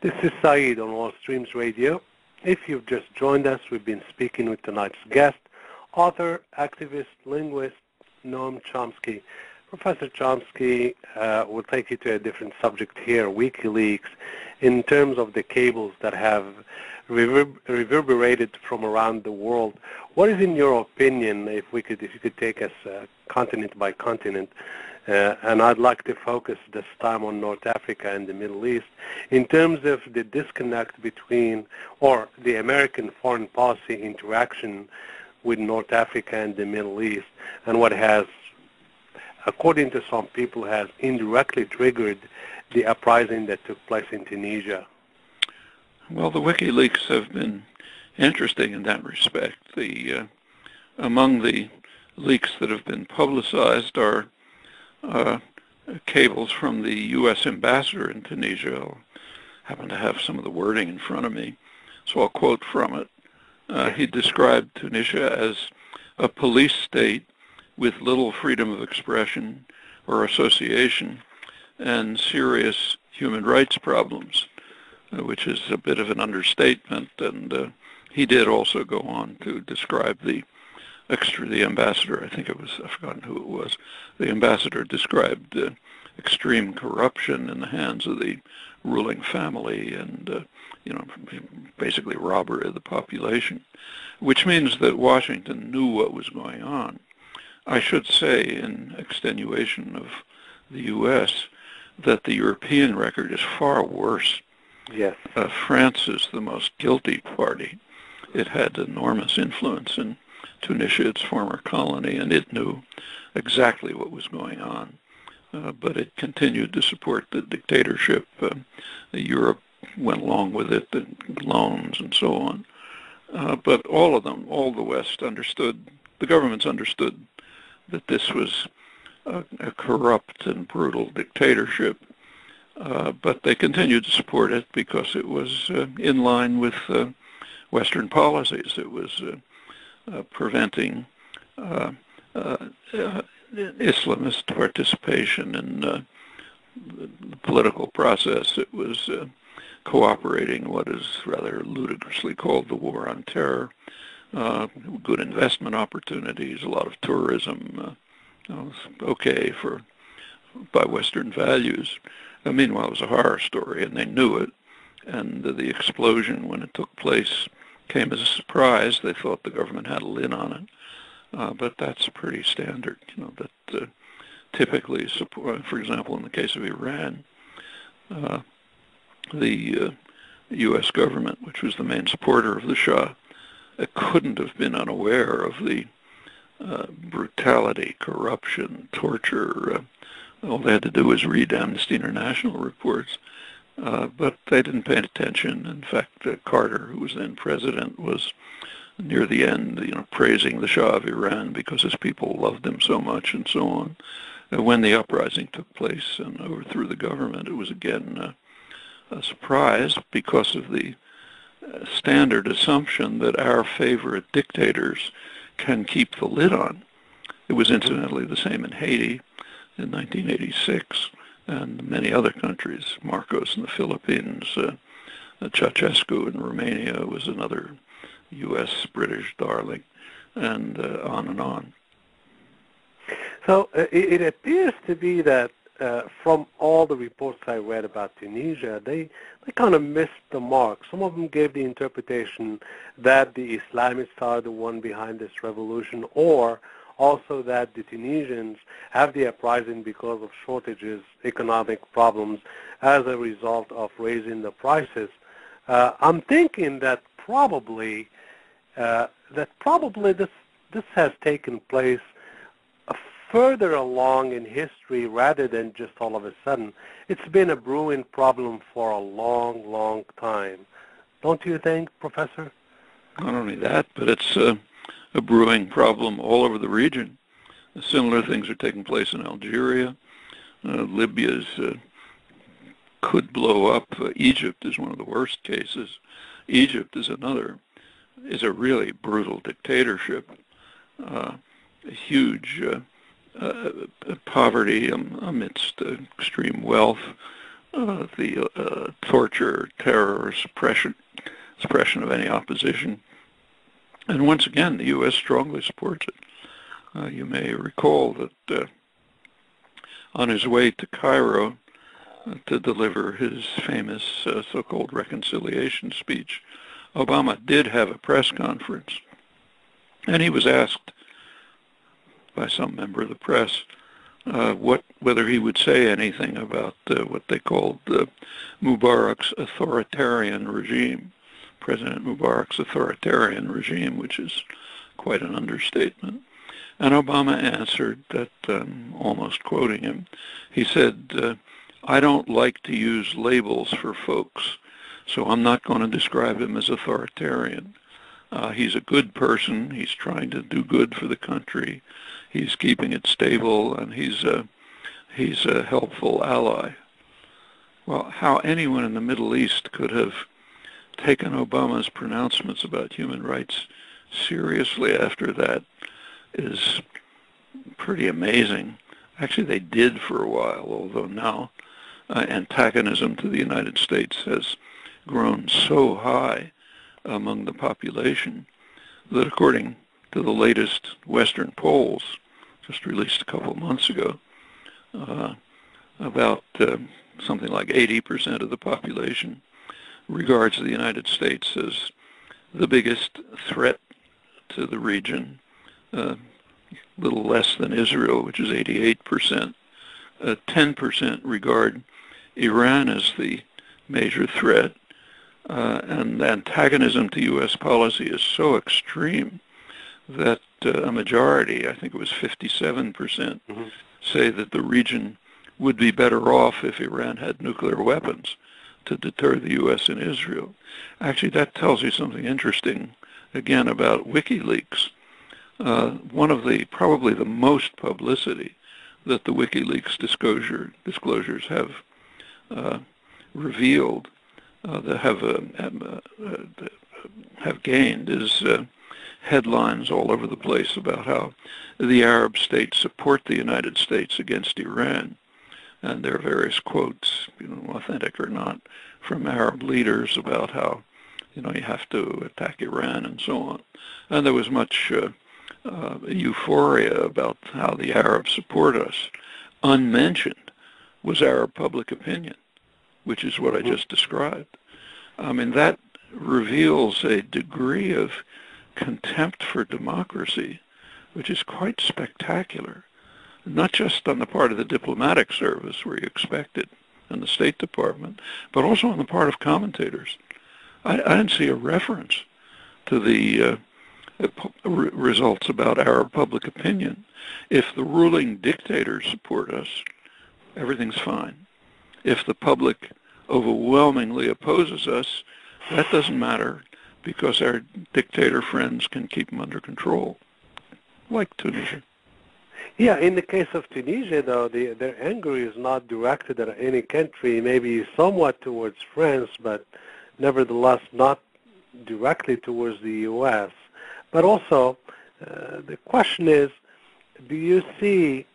This is Saeed on All Streams Radio. If you've just joined us, we've been speaking with tonight's guest, author, activist, linguist, Noam Chomsky. Professor Chomsky will take you to a different subject here, WikiLeaks, in terms of the cables that have reverberated from around the world. What is, in your opinion, if you could take us continent by continent, and I'd like to focus this time on North Africa and the Middle East, in terms of the disconnect between, or the American foreign policy interaction with North Africa and the Middle East, and what has, according to some people, has indirectly triggered the uprising that took place in Tunisia? Well, the WikiLeaks have been interesting in that respect. Among the leaks that have been publicized are cables from the U.S. ambassador in Tunisia. I happen to have some of the wording in front of me, so I'll quote from it. He described Tunisia as a police state with little freedom of expression or association and serious human rights problems, which is a bit of an understatement. And he did also go on to describe the ambassador, I think it was, I've forgotten who it was, the ambassador described extreme corruption in the hands of the ruling family and, basically robbery of the population, which means that Washington knew what was going on. I should say, in extenuation of the U.S., that the European record is far worse. Yes. France is the most guilty party. It had enormous influence in Tunisia, its former colony, and it knew exactly what was going on. But it continued to support the dictatorship. Europe went along with it, the loans and so on. But all of them, all the West understood, the governments understood that this was a corrupt and brutal dictatorship. But they continued to support it because it was in line with Western policies. It was preventing Islamist participation in the political process. It was cooperating what is rather ludicrously called the war on terror. Good investment opportunities, a lot of tourism, okay by Western values. Meanwhile, it was a horror story, and they knew it. And the explosion, when it took place, came as a surprise. They thought the government had a lid on it. But that's pretty standard, that typically, for example, in the case of Iran, the U.S. government, which was the main supporter of the Shah, couldn't have been unaware of the brutality, corruption, torture. All they had to do was read Amnesty International reports. But they didn't pay attention. In fact, Carter, who was then president, was near the end, praising the Shah of Iran because his people loved him so much and so on. When the uprising took place and overthrew the government, it was again a surprise because of the standard assumption that our favorite dictators can keep the lid on. It was incidentally the same in Haiti in 1986. And many other countries, Marcos in the Philippines, Ceausescu in Romania was another U.S.-British darling, and on and on. So it appears to be that from all the reports I read about Tunisia, they kind of missed the mark. Some of them gave the interpretation that the Islamists are the one behind this revolution, or also that the Tunisians have the uprising because of shortages, economic problems, as a result of raising the prices. I'm thinking that probably this has taken place further along in history rather than just all of a sudden. It's been a brewing problem for a long, long time. Don't you think, Professor? Not only that, but it's a brewing problem all over the region. Similar things are taking place in Algeria. Libya's could blow up. Egypt is one of the worst cases. Egypt is a really brutal dictatorship. Huge poverty amidst extreme wealth, the torture, terror, suppression of any opposition. And once again, the U.S. strongly supports it. You may recall that on his way to Cairo to deliver his famous so-called reconciliation speech, Obama did have a press conference, and he was asked by some member of the press whether he would say anything about what they called Mubarak's authoritarian regime, President Mubarak's authoritarian regime, which is quite an understatement. And Obama answered that, almost quoting him, he said, I don't like to use labels for folks, so I'm not going to describe him as authoritarian. He's a good person. He's trying to do good for the country. He's keeping it stable, and he's a helpful ally. Well, how anyone in the Middle East could have taken Obama's pronouncements about human rights seriously after that is pretty amazing. Actually, they did for a while, although now antagonism to the United States has grown so high among the population that, according to the latest Western polls, just released a couple of months ago, about something like 80% of the population regards the United States as the biggest threat to the region, little less than Israel, which is 88%. 10% regard Iran as the major threat, and antagonism to U.S. policy is so extreme that a majority, I think it was 57%, say that the region would be better off if Iran had nuclear weapons to deter the U.S. and Israel. Actually, that tells you something interesting, again, about WikiLeaks. One of the, probably the most publicity that the WikiLeaks disclosures have revealed, that have gained, is headlines all over the place about how the Arab states support the United States against Iran. And there are various quotes, authentic or not, from Arab leaders about how, you have to attack Iran and so on. And there was much euphoria about how the Arabs support us. Unmentioned was Arab public opinion, which is what I just described. I mean, that reveals a degree of contempt for democracy, which is quite spectacular. Not just on the part of the diplomatic service, where you expect it, and the State Department, but also on the part of commentators. I didn't see a reference to the results about Arab public opinion. If the ruling dictators support us, everything's fine. If the public overwhelmingly opposes us, that doesn't matter, because our dictator friends can keep them under control, like Tunisia. Yeah, in the case of Tunisia, though, their anger is not directed at any country, maybe somewhat towards France, but nevertheless not directly towards the U.S. But also, the question is, do you see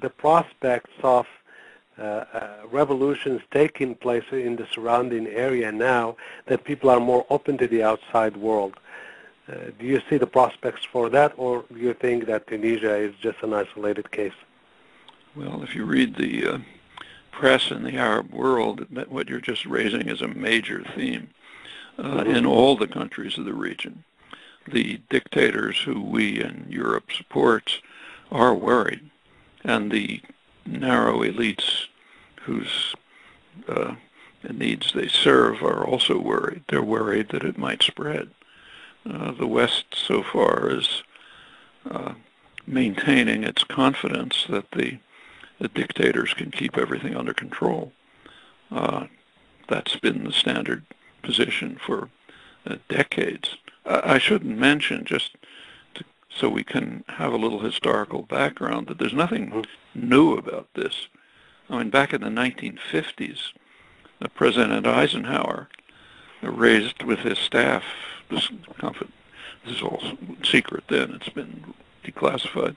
the prospects of revolutions taking place in the surrounding area now that people are more open to the outside world? Do you see the prospects for that, or do you think that Tunisia is just an isolated case? Well, if you read the press in the Arab world, what you're just raising is a major theme in all the countries of the region. The dictators who we in Europe supports are worried, and the narrow elites whose needs they serve are also worried. They're worried that it might spread. The West so far is maintaining its confidence that the dictators can keep everything under control. That's been the standard position for decades. I shouldn't mention, just so we can have a little historical background, that there's nothing new about this. I mean, back in the 1950s, President Eisenhower raised with his staff, this is all secret then, it's been declassified,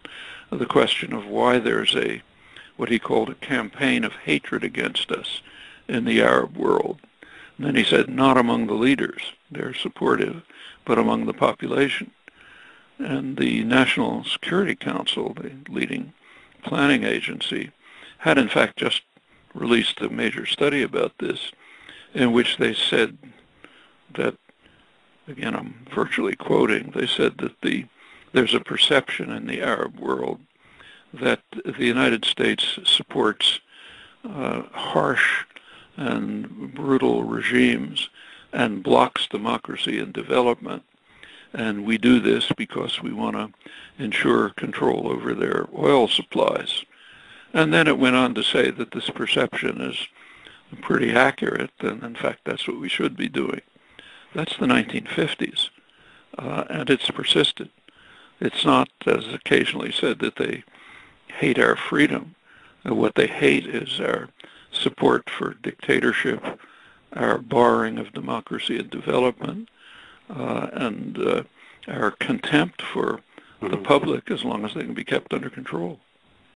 the question of why there's what he called a campaign of hatred against us in the Arab world. And then he said, not among the leaders, they're supportive, but among the population. And the National Security Council, the leading planning agency, had in fact just released a major study about this, in which they said that, again, I'm virtually quoting, they said that there's a perception in the Arab world that the United States supports harsh and brutal regimes and blocks democracy and development. And we do this because we want to ensure control over their oil supplies. And then it went on to say that this perception is pretty accurate, and in fact that's what we should be doing. That's the 1950s, and it's persisted. It's not, as occasionally said, that they hate our freedom. What they hate is our support for dictatorship, our barring of democracy and development, and our contempt for the public as long as they can be kept under control.